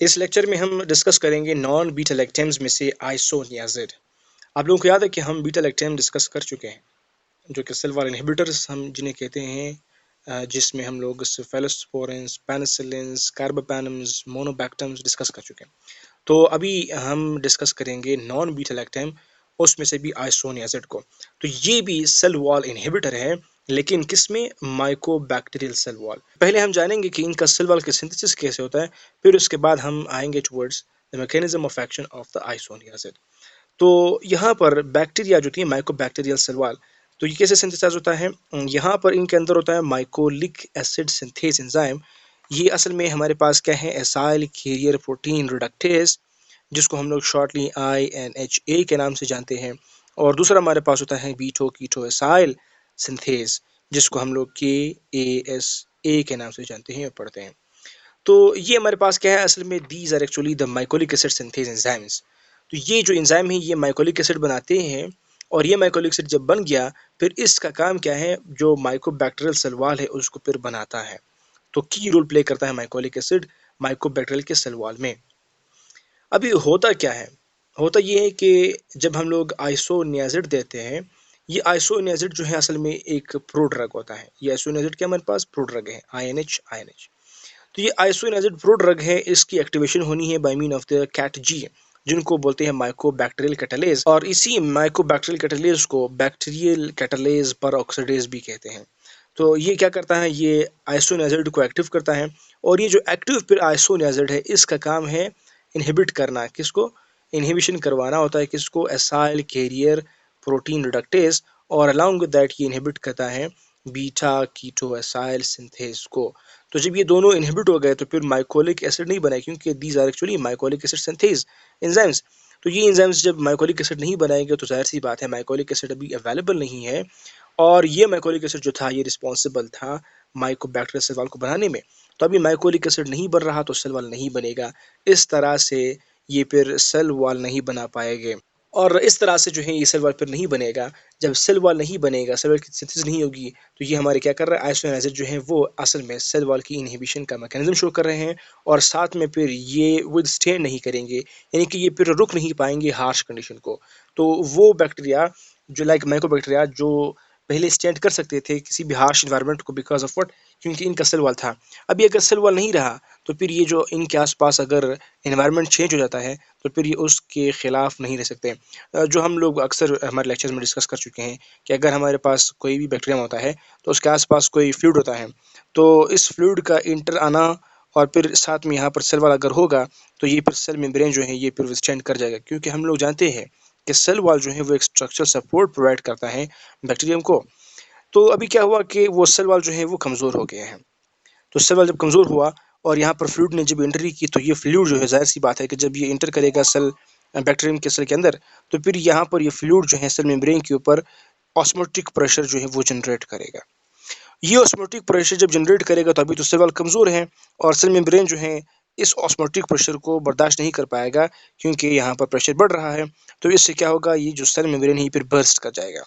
इस लेक्चर में हम डिस्कस करेंगे नॉन बीटा लैक्टेम्स में से आइसोनियाजिड। आप लोगों को याद है कि हम बीटा लैक्टेम डिस्कस कर चुके हैं, जो कि सेल वॉल इनहिबिटर्स हम जिन्हें कहते हैं, जिसमें हम लोग सेफेलोस्पोरिन्स, पेनिसिलिन्स, कार्बापेनम्स, मोनोबैक्टम्स डिस्कस कर चुके हैं। तो अभी हम डिस्कस करेंगे नॉन बीटा लैक्टेम, उसमें से भी आइसोनियाजिड को। तो ये भी सेल वॉल इनहिबिटर है, लेकिन किसमें? Mycobacterial cell wall. पहले हम जानेंगे कि इनका सेल वॉल का सिंथेसिस कैसे होता है, फिर उसके बाद हम आएंगे towards the mechanism of action of the isoniazid. तो यहाँ पर बैक्टीरिया जो थी, माइकोबैक्टीरियल सेल वॉल, तो ये कैसे सिंथेसाइज होता है? यहाँ पर इनके अंदर होता है माइकोलिक एसिड सिंथेज एंजाइम। ये असल में हमारे पास क्या है? एसाइल कैरियर प्रोटीन रिडक्टेज, जिसको हम लोग शॉर्टली INHA के नाम से जानते हैं। और दूसरा हमारे पास होता है बीटो कीटो एसाइल सिंथेज, जिसको हम लोग KASA के नाम से जानते हैं और पढ़ते हैं। तो ये हमारे पास क्या है? असल में these are actually the mycolic acid synthase enzymes. तो ये जो एंजाइम है, ये माइकोलिक एसिड बनाते हैं, और ये माइकोलिक एसिड जब बन गया, फिर इसका काम क्या है? जो माइकोबैक्टीरियल सेल वॉल है उसको फिर बनाता है। तो की रोल प्ले करता है माइकोलिक एसिड माइकोबैक्टीरियल के सेल वॉल में। अभी होता क्या है? होता ये है कि जब हम लोग आइसोनियाजिड देते हैं, ये आइसोनियाजिड जो है असल में एक प्रोड्रग होता है। ये आइसोनियाजिड क्या हमारे पास प्रोड्रग है, INH। तो ये आइसोनियाजिड प्रोड्रग है, इसकी एक्टिवेशन होनी है by mean of the KatG, जिनको बोलते हैं माइकोबैक्टीरियल कैटालेज। और इसी माइकोबैक्टीरियल कैटालेज को बैक्टीरियल कैटालेज पर ऑक्सीडेज भी कहते हैं। तो ये क्या करता है? ये आइसोनियाजिड को एक्टिव करता है, और ये जो एक्टिव फिर आइसोनियाजिड है, इसका काम है इनहिबिट करना। किसको? इनहिबिशन करवाना होता है। किसको? Acyl carrier protein reductase. और अलॉन्ग विद दैट ये इनहिबिट करता है बीटा कीटो एसाइल सिंथेज को। तो जब ये दोनों इनहिबिट हो गए, तो फिर माइकोलिक एसिड नहीं बना, क्योंकि these are actually mycolic acid synthase enzymes. तो ये एंजाइम्स जब माइकोलिक एसिड नहीं बनाएंगे, तो जाहिर सी बात है माइकोलिक एसिड अभी अवेलेबल नहीं है, और ये माइकोलिक एसिड जो था, ये रिस्पॉन्सिबल था माइकोबैक्टीरियल सेल वॉल को बनाने में। तो अभी माइकोलिक एसिड नहीं बन रहा, तो सेल वॉल नहीं बनेगा। इस तरह से ये फिर सेल वॉल नहीं बना पाएंगे, और इस तरह से जो है ये सेल वॉल फिर नहीं बनेगा। जब सेल वॉल नहीं बनेगा, सेल वॉल की सिंथेसिस नहीं होगी, तो ये हमारे क्या कर रहा है? आइसोनियाजिड जो है वो असल में सेल वॉल की इनहिबिशन का मैकेनिज्म शो कर रहे हैं, और साथ में फिर ये विदस्टैंड नहीं करेंगे, यानी कि ये फिर रुक नहीं पाएंगे हार्श कंडीशन को। तो वो बैक्टीरिया जो लाइक माइकोबैक्टीरिया जो पहले स्टैंड कर सकते थे किसी भी हार्श इन्वायरमेंट को, बिकॉज ऑफ व्हाट? क्योंकि इनका सेल वॉल था। अभी अगर सेल वॉल नहीं रहा, तो फिर ये जो इनके आसपास अगर इन्वायरमेंट चेंज हो जाता है, तो फिर ये उसके खिलाफ नहीं रह सकते। जो हम लोग अक्सर हमारे लेक्चर्स में डिस्कस कर चुके हैं कि अगर हमारे पास कोई भी बैक्टीरिया होता है, तो उसके आसपास कोई फ्लूइड होता है, तो इस फ्लूइड का इंटर आना, और फिर साथ में यहाँ पर सेल वॉल अगर होगा, तो ये फिर सेल मेम्ब्रेन जो है ये फिर विथस्टैंड कर जाएगा, क्योंकि हम लोग जानते हैं कि सेल वॉल जो है वो एक स्ट्रक्चरल सपोर्ट प्रोवाइड करता है बैक्टीरियम को। तो अभी क्या हुआ कि वो सेल वॉल जो है वो कमज़ोर हो गए हैं। तो सेल वॉल जब कमज़ोर हुआ, और यहाँ पर फ्लूइड ने जब एंट्री की, तो ये फ्लूइड जो है, जाहिर सी बात है कि जब ये इंटर करेगा सेल बैक्टीरियम के सेल के अंदर, तो फिर यहाँ पर ये फ्लूइड जो है सेल मेम्ब्रेन के ऊपर ऑस्मोटिक प्रेशर जो है वो जनरेट करेगा। ये ऑस्मोटिक प्रेशर जब जनरेट करेगा, तो अभी तो सेल वॉल कमज़ोर है, और सेल मेम्ब्रेन जो है इस ऑस्मोटिक प्रेशर को बर्दाश्त नहीं कर पाएगा, क्योंकि यहाँ पर प्रेशर बढ़ रहा है। तो इससे क्या होगा? ये जो सेल मेम्ब्रेन है फिर बर्स्ट कर जाएगा,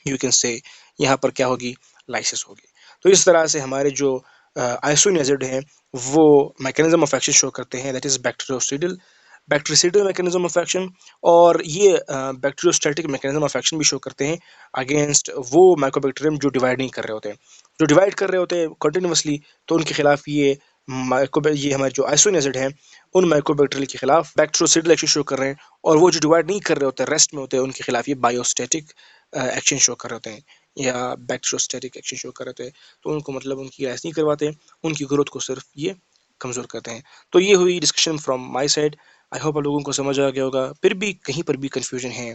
यू कैन से यहाँ पर क्या होगी? लाइसिस होगी। तो इस तरह से हमारे जो आइसोनियाजिड हैं, वो मैकेनिज्म ऑफ एक्शन शो करते हैं, that is bacteriocidal mechanism of action. और ये बैक्टीरियोस्टैटिक मैकेनिज्म ऑफ एक्शन भी शो करते हैं अगेंस्ट वो माइकोबैक्टीरियम जो डिवाइड नहीं कर रहे होते हैं। जो डिवाइड कर रहे होते हैं कंटिन्यूसली, तो उनके खिलाफ ये हमारे जो आइसोनियाजिड हैं, उन माइकोबैक्टीरियल के खिलाफ बैक्टीरियोसाइडल एक्शन शो कर रहे हैं। और वो जो डिवाइड नहीं कर रहे होते, रेस्ट में होते हैं, उनके खिलाफ ये बायोस्टैटिक एक्शन शो कर रहे होते हैं, या बैक्टीरियोस्टैटिक एक्शन शो कर रहे होते हैं। तो उनको मतलब उनकी राइस नहीं करवाते, उनकी ग्रोथ को सिर्फ ये कमज़ोर करते हैं। तो ये हुई discussion from my side. I hope आप लोगों को समझ आ गया होगा। फिर भी कहीं पर भी कन्फ्यूजन है,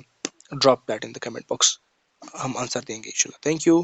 drop that in the comment box, हम आंसर देंगे इंशाल्लाह। Thank you.